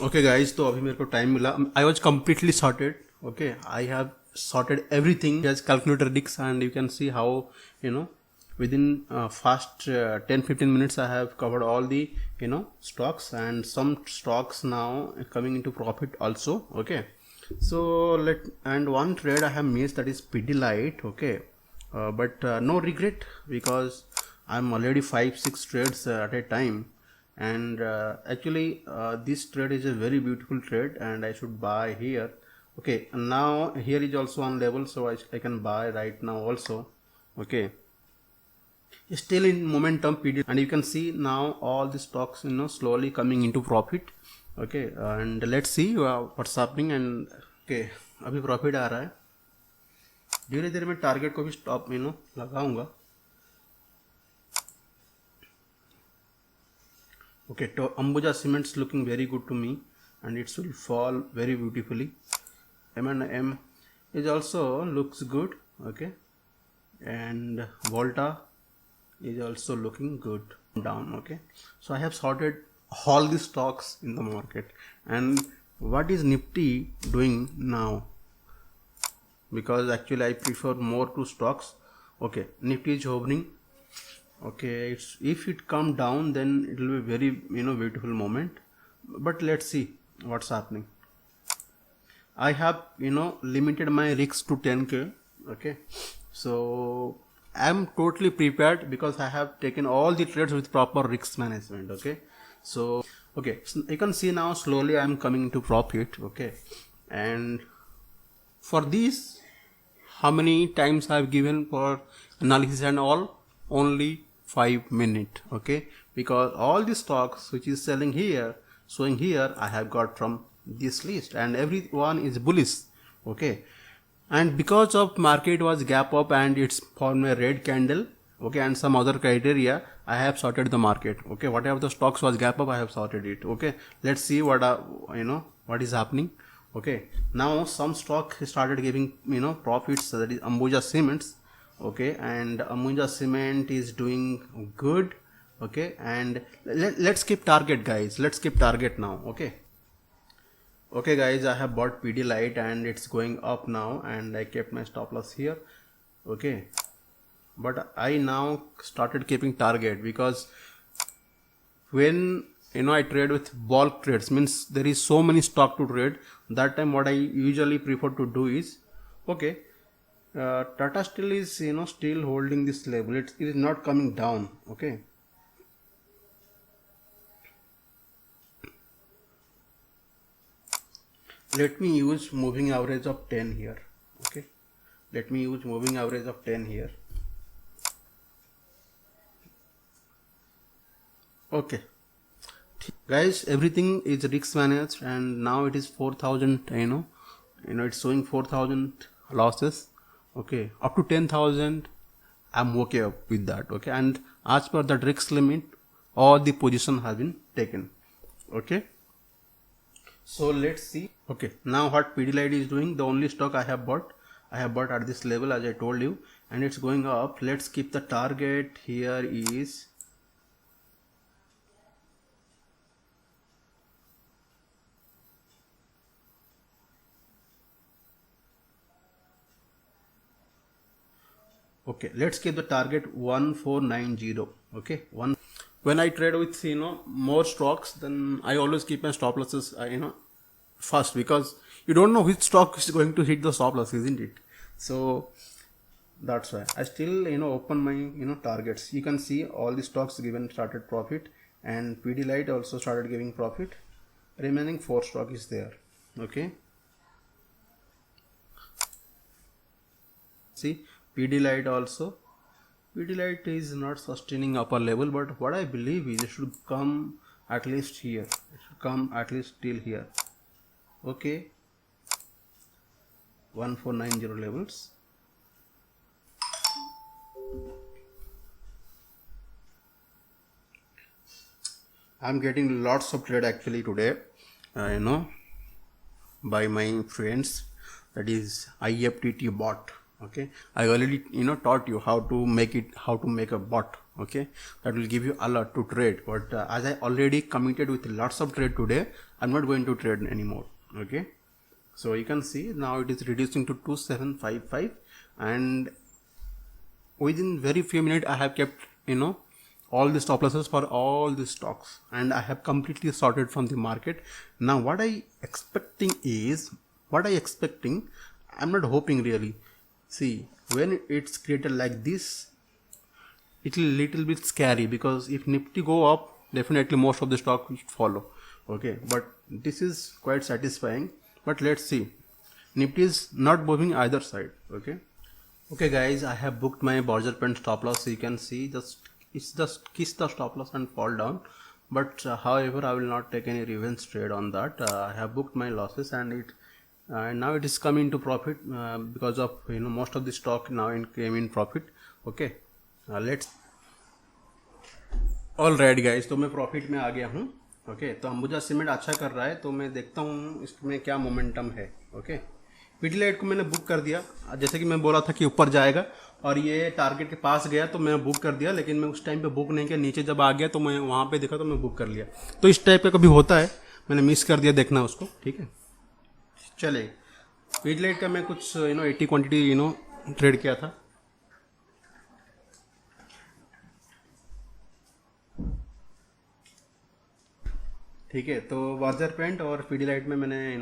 Okay guys, तो अभी मेरे को टाइम मिला. I was completely sorted. Okay, I have sorted everything as calculator dicks, and you can see how within fast 10-15 minutes I have covered all the stocks, and some stocks now coming into profit also. Okay, so and one trade I have missed, that is Pidilite. Okay, but no regret, because I'm already 5-6 trades at a time, and actually this trade is a very beautiful trade and I should buy here. Okay, and now here is also on level, so I can buy right now also. Okay, still in momentum PD, and you can see now all the stocks slowly coming into profit. Okay, and let's see what's happening. And okay, अभी profit आ रहा है. धीरे धीरे मैं target को भी stop लगाऊंगा. Okay, to Ambuja Cements looking very good to me, and it will fall very beautifully. M&M is also looks good. Okay, and Volta is also looking good down. Okay, so I have sorted all the stocks in the market. And what is Nifty doing now? Because actually I prefer more to stocks. Okay, Nifty is hovering. Okay, if it come down, then it will be very beautiful moment, but let's see what's happening. I have limited my risks to 10k. Okay, so I'm totally prepared because I have taken all the trades with proper risk management. Okay, so you can see now slowly I'm coming into profit. Okay, and for this, how many times I've given for analysis and all? Only 5 minutes. Okay, because all the stocks which is selling here, showing here, I have got from this list, and everyone is bullish. Okay, and because of market was gap up and it's formed a red candle. Okay, and some other criteria, I have sorted the market. Okay, whatever the stocks was gap up, I have sorted it. Okay, let's see what what is happening. Okay, now some stock started giving profits, that is Ambuja Cements. Okay, and Ambuja Cement is doing good. Okay, and let's keep target, guys. Let's keep target now. Okay guys, I have bought Pidilite and it's going up now, and I kept my stop loss here. Okay, but I now started keeping target, because when I trade with bulk trades, means there is so many stock to trade. That time what I usually prefer to do is, okay, Tata Steel is still holding this level. It is not coming down. Okay, let me use moving average of 10 here. Okay, let me use moving average of 10 here. Okay guys, everything is risk managed, and now it is 4,000. It's showing 4,000 losses. Okay, up to 10,000 I'm okay with that. Okay, and as per the risk limit, all the position have been taken. Okay, so let's see. Okay, now what Pidilite is doing, the only stock I have bought at this level, as I told you, and it's going up. Let's keep the target here is okay, let's keep the target 1490. Okay, when I trade with more stocks, then I always keep my stop losses first, because you don't know which stock is going to hit the stop loss, isn't it? So that's why I still open my targets. You can see all the stocks given started profit, and Pidilite also started giving profit. Remaining 4 stock is there. Okay, see Pidilite also. Pidilite is not sustaining upper level, but what I believe is it should come at least here. It should come at least till here. Okay, 1490 levels. I'm getting lots of trade actually today, by my friends. That is IFTT bot. Okay, I already taught you how to make a bot. okay, that will give you a lot to trade. But as I already committed with lots of trade today, I'm not going to trade anymore. Okay, so you can see now it is reducing to 2755, and within very few minutes I have kept, you know, all the stop losses for all the stocks, and I have completely sorted from the market. Now what I expecting is, I'm not hoping really. See, when it's created like this, it will little bit scary, because if Nifty go up, definitely most of the stock will follow. Okay, but this is quite satisfying. But let's see, Nifty is not moving either side. Okay guys, I have booked my Bollinger Band stop loss. You can see it's just kiss the stop loss and fall down. But however, I will not take any revenge trade on that. I have booked my losses, and now it is coming to profit because of, you know, most of the stock now came in profit. Okay, let's all right guys, तो मैं profit में आ गया हूँ. Okay, तो Ambuja cement अच्छा कर रहा है, तो मैं देखता हूँ इसमें क्या मोमेंटम है. ओके, पीटीलाइट को मैंने बुक कर दिया, जैसे कि मैं बोला था कि ऊपर जाएगा, और ये टारगेट के पास गया तो मैं बुक कर दिया. लेकिन मैं उस टाइम पे बुक नहीं किया, नीचे जब आ गया तो मैं वहाँ पे देखा तो मैं बुक कर लिया. तो इस टाइप का कभी होता है, मैंने मिस कर दिया, देखना उसको. ठीक है, चले. पीटीलाइट का मैं कुछ 80 क्वान्टिटी ट्रेड किया था. ठीक है, तो वाजर पेंट और पीटीलाइट में मैंने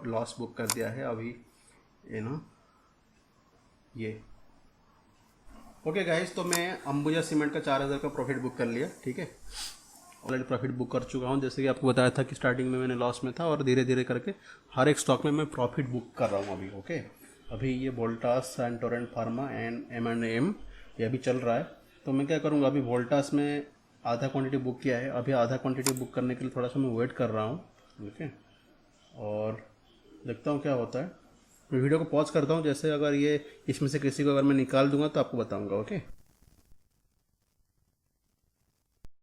लॉस बुक कर दिया है अभी. ये ओके गाइस, तो मैं अंबुजा सीमेंट का 4000 का प्रॉफिट बुक कर लिया. ठीक है, ऑलरेडी प्रॉफिट बुक कर चुका हूँ. जैसे कि आपको बताया था कि स्टार्टिंग में मैंने लॉस में था, और धीरे धीरे करके हर एक स्टॉक में मैं प्रॉफिट बुक कर रहा हूँ अभी. ओके, अभी ये Voltas and Torrent pharma and M&M ये अभी चल रहा है. तो मैं क्या करूँगा, अभी वोल्टास में आधा क्वांटिटी बुक किया है. अभी आधा क्वांटिटी बुक करने के लिए थोड़ा सा मैं वेट कर रहा हूँ. ओके, और देखता हूँ क्या होता है. मैं वीडियो को पॉज करता हूँ. जैसे अगर ये इसमें से किसी को अगर मैं निकाल दूंगा तो आपको बताऊंगा. ओके.